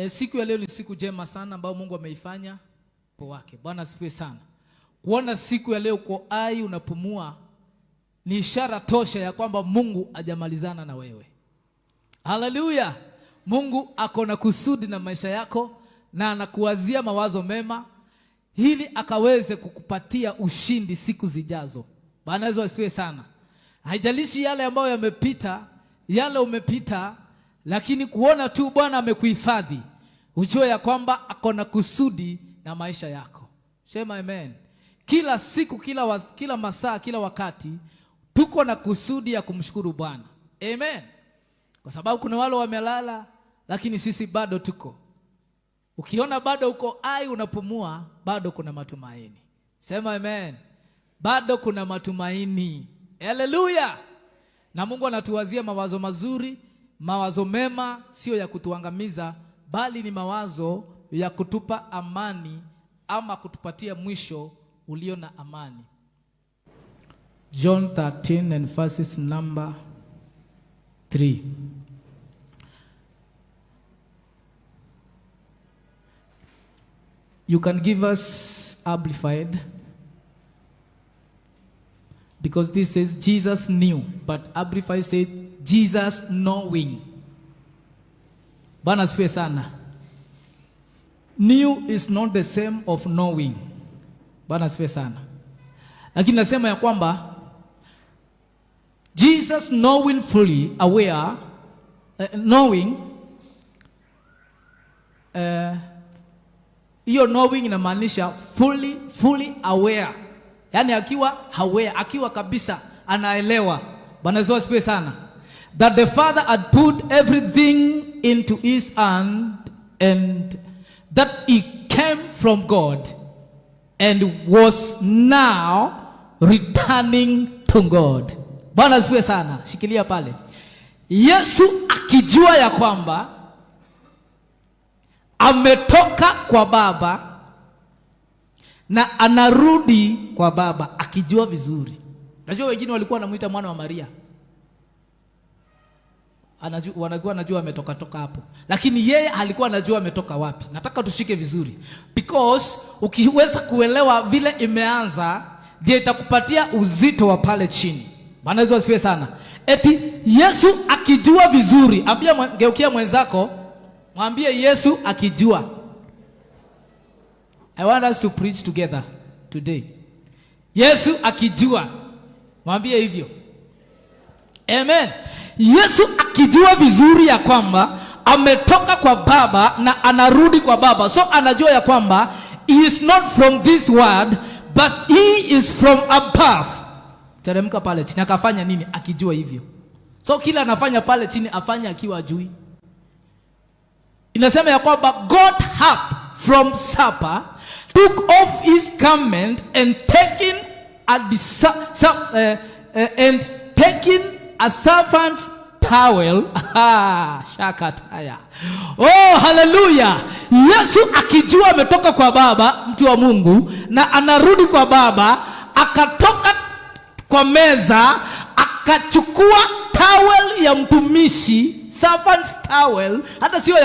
Siku ya leo ni siku njema sana ambayo Mungu ameifanya kwa wake. Bwana asifiwe sana. Kuona siku ya leo uko hai unapumua ni ishara tosha ya kwamba Mungu hajamalizana na wewe. Haleluya. Mungu ako na kusudi na maisha yako na anakuwazia mawazo mema ili akaweze kukupatia ushindi siku zijazo. Bwana Yesu asifiwe sana. Haijalishi yale ambayo yamepita, yale umepita, lakini kuona tu Bwana amekuhifadhi, ujue ya kwamba ako na kusudi na maisha yako. Sema amen. Kila siku, kila masaa, kila wakati tuko na kusudi ya kumshukuru Bwana. Amen. Kwa sababu kuna wale wamelala, lakini sisi bado tuko. Ukiona bado uko hai unapumua, bado kuna matumaini. Sema amen. Bado kuna matumaini. Haleluya. Na Mungu anatuwazia mawazo mazuri, mawazo mema, sio ya kutuangamiza, bali ni mawazo ya kutupa amani ama kutupatia mwisho ulio na amani. John 13 and verses number 3. You can give us amplified, because this says Jesus knew, but amplified said Jesus knowing. Bwana asifiwe sana. Knew is not the same of knowing. Bwana asifiwe sana. Lakini nasema ya kwamba Jesus knowing fully aware, knowing, hiyo knowing inamaanisha fully aware. Yani akiwa aware, akiwa kabisa anaelewa. Bwana Yesu asifiwe sana. That the Father had put everything into his hand and that he came from God and was now returning to God. Bwana asifiwe sana. Shikilia pale. Yesu akijua ya kwamba ametoka kwa Baba na anarudi kwa Baba, akijua vizuri. Najua wengine walikuwa wanamuita mwana wa Maria. Wanajua ametoka hapo. Lakini yeye alikuwa anajua ametoka wapi. Nataka tushike vizuri. Because ukiweza kuelewa vile imeanza, ndiyo itakupatia uzito wa pale chini. Bwana Yesu asifiwe sana. Eti Yesu akijua vizuri. Geukia mwenzako, mwambie Yesu akijua. I want us to preach together today. Yesu akijua. Mwambie hivyo. Amen. Yesu akijua vizuri ya kwamba ametoka kwa Baba na anarudi kwa Baba. So anajua ya kwamba he is not from this world, but he is from above. Teremka pale chini, akafanya nini akijua hivyo? So kila anafanya pale chini afanya akiwa ajui. Inasema ya kwamba God up from supper, took off his garment and taking a servant's towel. Shakataya. Oh, hallelujah. Yesu akijua ametoka kwa Baba, mtu wa Mungu, na anarudi kwa Baba, akatoka kwa meza, akachukua towel ya mtumishi, servant's towel, hata sio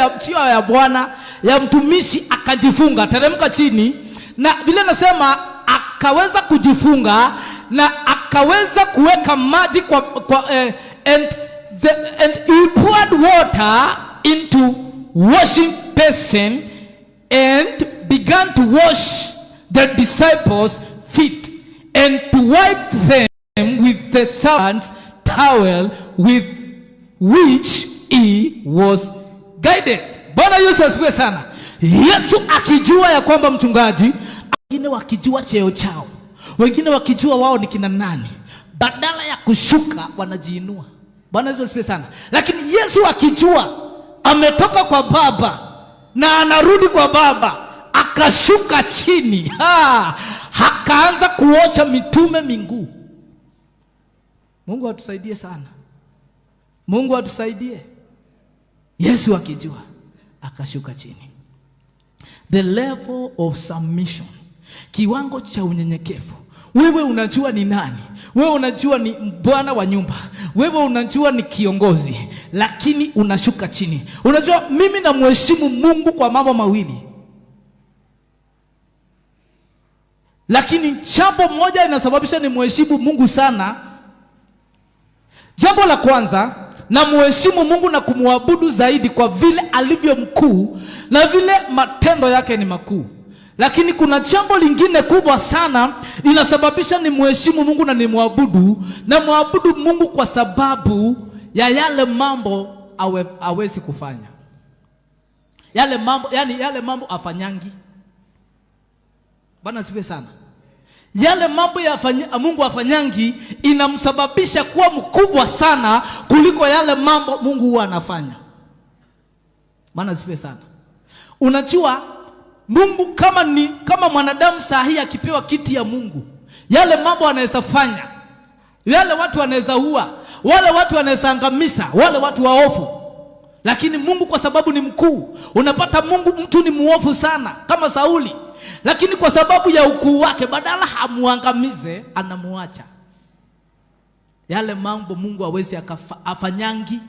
ya Bwana, ya mtumishi, akajifunga. Teremka chini. Na vile nasema akaweza kujifunga na akaweza kuweka maji and he poured water into washing basin and began to wash the disciples' feet and to wipe them with the servant's towel with which he was guided. Bwana Yesu asifiwe sana. Yesu akijua ya kwamba mchungaji, wengine wakijua cheo chao, wengine wakijua wao ni kina nani, badala ya kushuka wanajiinua. Bwana Yesu asifiwe sana. Lakini Yesu akijua ametoka kwa Baba na anarudi kwa Baba, akashuka chini, akaanza kuosha mitume miguu. Mungu atusaidie sana. Mungu atusaidie. Yesu akijua akashuka chini. The level of submission, kiwango cha unyenyekevu. Wewe unajua ni nani? Wewe unajua ni bwana wa nyumba. Wewe unajua ni kiongozi. lakini unashuka chini. Unajua mimi namheshimu Mungu kwa mambo mawili, lakini jambo moja linasababisha nimheshimu Mungu sana. Jambo la kwanza, namheshimu Mungu na kumwabudu zaidi kwa vile alivyo mkuu na vile matendo yake ni makuu. Lakini kuna jambo lingine kubwa sana linasababisha nimheshimu Mungu na nimwabudu. Na mwabudu Mungu kwa sababu ya yale mambo hawezi kufanya. Yale mambo, yani yale mambo afanyangi. Bwana asifiwe sana. Yale mambo ya Mungu afanyangi inamsababisha kuwa mkubwa sana kuliko yale mambo Mungu huwa anafanya. Bwana asifiwe sana. Unajua Mungu kama mwanadamu sahihi akipewa kiti ya Mungu, yale mambo anaweza fanya, yale watu wanaweza ua, wale watu wanaweza angamiza, wale watu waofu. Lakini Mungu kwa sababu ni mkuu, unapata Mungu mtu ni muofu sana kama Sauli, lakini kwa sababu ya ukuu wake badala hamuangamize anamuacha. Yale mambo Mungu hawezi afanyangi,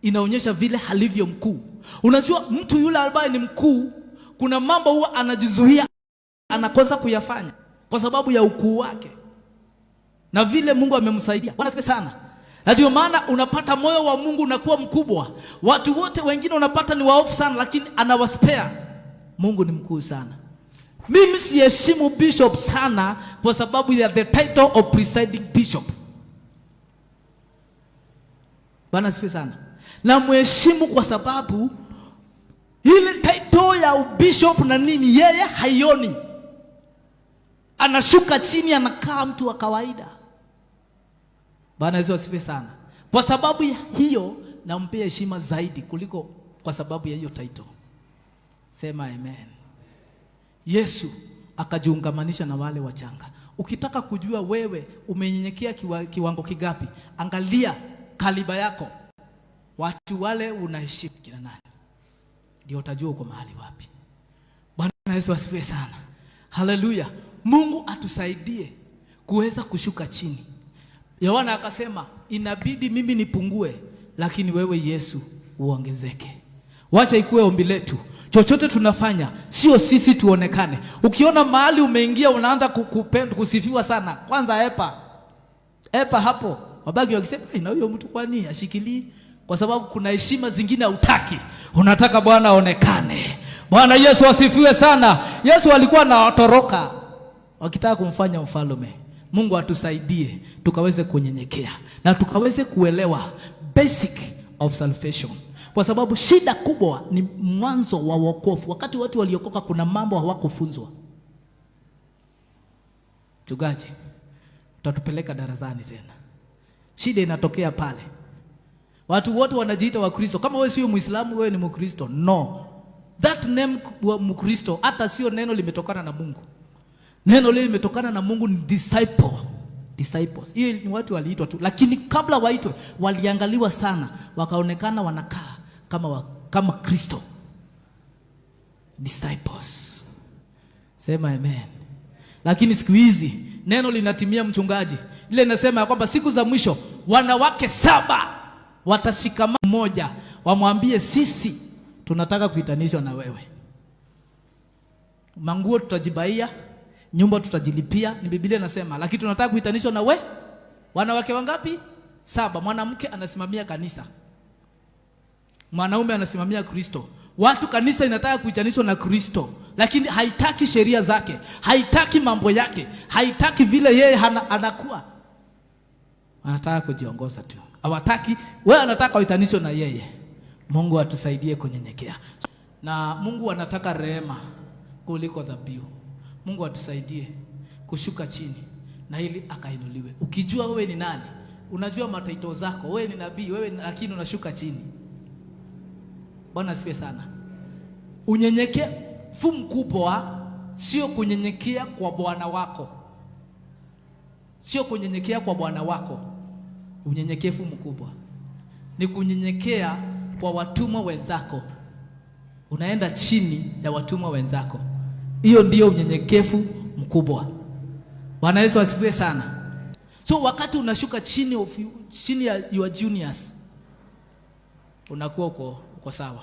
inaonyesha vile halivyo mkuu. Unajua mtu yule ambaye ni mkuu, kuna mambo huwa anajizuia, anakosa kuyafanya kwa sababu ya ukuu wake na vile Mungu amemsaidia. Bwana asifiwe sana. Na ndio maana unapata moyo wa Mungu unakuwa mkubwa. Watu wote wengine unapata ni waofu sana, lakini anawaspare. Mungu ni mkuu sana. Mimi siheshimu bishop sana kwa sababu ya the title of presiding bishop. Bwana asifiwe sana. Na mheshimu kwa sababu ile title ya bishop na nini yeye haioni. Anashuka chini, anakaa mtu wa kawaida. Bwana Yesu asifiwe sana. Kwa sababu ya hiyo nampea heshima zaidi kuliko kwa sababu ya hiyo title. Sema amen. Yesu akajiungamanisha na wale wachanga. Ukitaka kujua wewe umenyenyekea kiwango kigapi, angalia kaliba yako. Watu wale unaheshimu kina nani, ndio utajua uko mahali wapi. Bwana Yesu asifiwe sana. Haleluya. Mungu atusaidie kuweza kushuka chini. Yohana akasema inabidi mimi nipungue, lakini wewe Yesu uongezeke. Wacha ikuwe ombi letu. Chochote tunafanya sio sisi tuonekane. Ukiona mahali umeingia unaanza kusifiwa sana, kwanza epa hapo. Wabaki wakisema na huyo mtu kwani ashikilii, kwa sababu kuna heshima zingine hutaki. Unataka Bwana aonekane. Bwana Yesu asifiwe sana. Yesu alikuwa anawatoroka wakitaka kumfanya mfalme. Mungu atusaidie tukaweze kunyenyekea na tukaweze kuelewa basic of salvation. Kwa sababu shida kubwa ni mwanzo wa wokovu. Wakati watu waliokoka kuna mambo hawakufunzwa. Mchungaji, utatupeleka darasani tena. Shida inatokea pale. Watu wote wanajiita wa Kristo. Kama wewe sio Muislamu, wewe ni Mkristo. No. That name wa Mkristo hata sio neno limetokana na Mungu. Neno lile limetokana na Mungu ni disciples. Hiyo ni watu waliitwa tu, lakini kabla waitwe waliangaliwa sana, wakaonekana wanakaa kama Kristo. Disciples. Sema amen. Lakini siku hizi neno linatimia, mchungaji. Ile inasema ya kwamba siku za mwisho wanawake 7 watashikamana mmoja, wamwambie sisi tunataka kuitanishwa na wewe. Manguo tutajibaia, nyumba tutajilipia, ni Biblia inasema, lakini tunataka kuitanishwa na wewe. Wanawake wangapi? 7. Mwanamke anasimamia kanisa, mwanaume anasimamia Kristo. Watu kanisa inataka kuitanishwa na Kristo, lakini haitaki sheria zake, haitaki mambo yake, haitaki vile yeye anakuwa. Anataka kujiongoza tu. Hawataki, wewe anataka uitanishwe na yeye. Mungu atusaidie kunyenyekea. Na Mungu anataka rehema kuliko dhabihu. Mungu atusaidie kushuka chini na ili akainuliwe. Ukijua wewe ni nani, unajua mataito zako, wewe ni nabii, lakini unashuka chini. Bwana asifiwe sana. Unyenyekevu mkubwa sio kunyenyekea kwa bwana wako. Sio kunyenyekea kwa bwana wako. Unyenyekevu mkubwa ni kunyenyekea kwa watumwa wenzako. Unaenda chini ya watumwa wenzako. Hiyo ndio unyenyekevu mkubwa. Bwana Yesu asifiwe sana. So wakati unashuka chini ya your juniors, unakuwa uko sawa.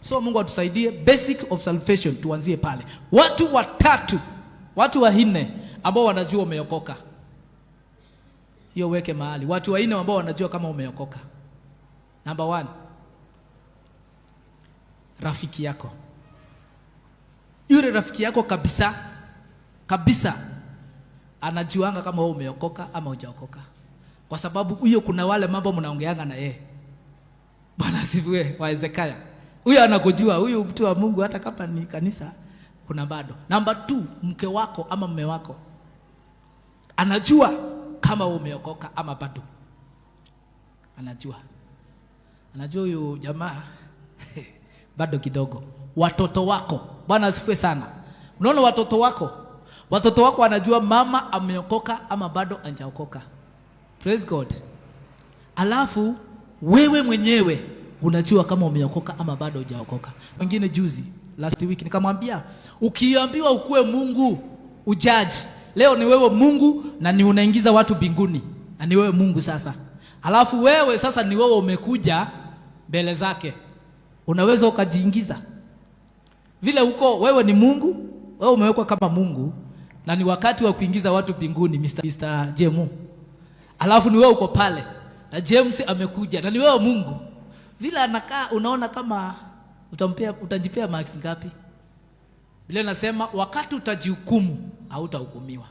So Mungu atusaidie, basic of salvation tuanzie pale. Watu wanne ambao wanajua umeokoka. Hiyo weke mahali. Watu wanne ambao wanajua kama umeokoka. Number 1. Rafiki yako. Yule rafiki yako kabisa anajuanga kama wewe umeokoka ama hujaokoka. Kwa sababu huyo kuna wale mambo mnaongeanga na yeye. Bwana asifiwe, wa Hezekia. Huyo anakujua, huyo mtu wa Mungu hata kama ni kanisa kuna bado. Number 2, mke wako ama mume wako anajua kama umeokoka ama bado. Anajua huyo jamaa bado kidogo. Watoto wako, Bwana asifiwe sana. Unaona watoto wako wanajua mama ameokoka ama bado hajaokoka. Praise God. Alafu wewe mwenyewe unajua kama umeokoka ama bado hujaokoka. Wengine juzi last week nikamwambia, ukiambiwa ukue Mungu ujaji, leo ni wewe Mungu na ni unaingiza watu mbinguni na ni wewe Mungu sasa. Alafu wewe sasa ni wewe umekuja mbele zake, unaweza ukajiingiza vile uko wewe ni Mungu, wewe umewekwa kama Mungu na ni wakati wa kuingiza watu mbinguni, Mr. Jemu. Alafu ni wewe uko pale na James amekuja na ni wewe Mungu. Vile anakaa unaona kama utajipea marks ngapi? Vile nasema wakati utajihukumu hautahukumiwa.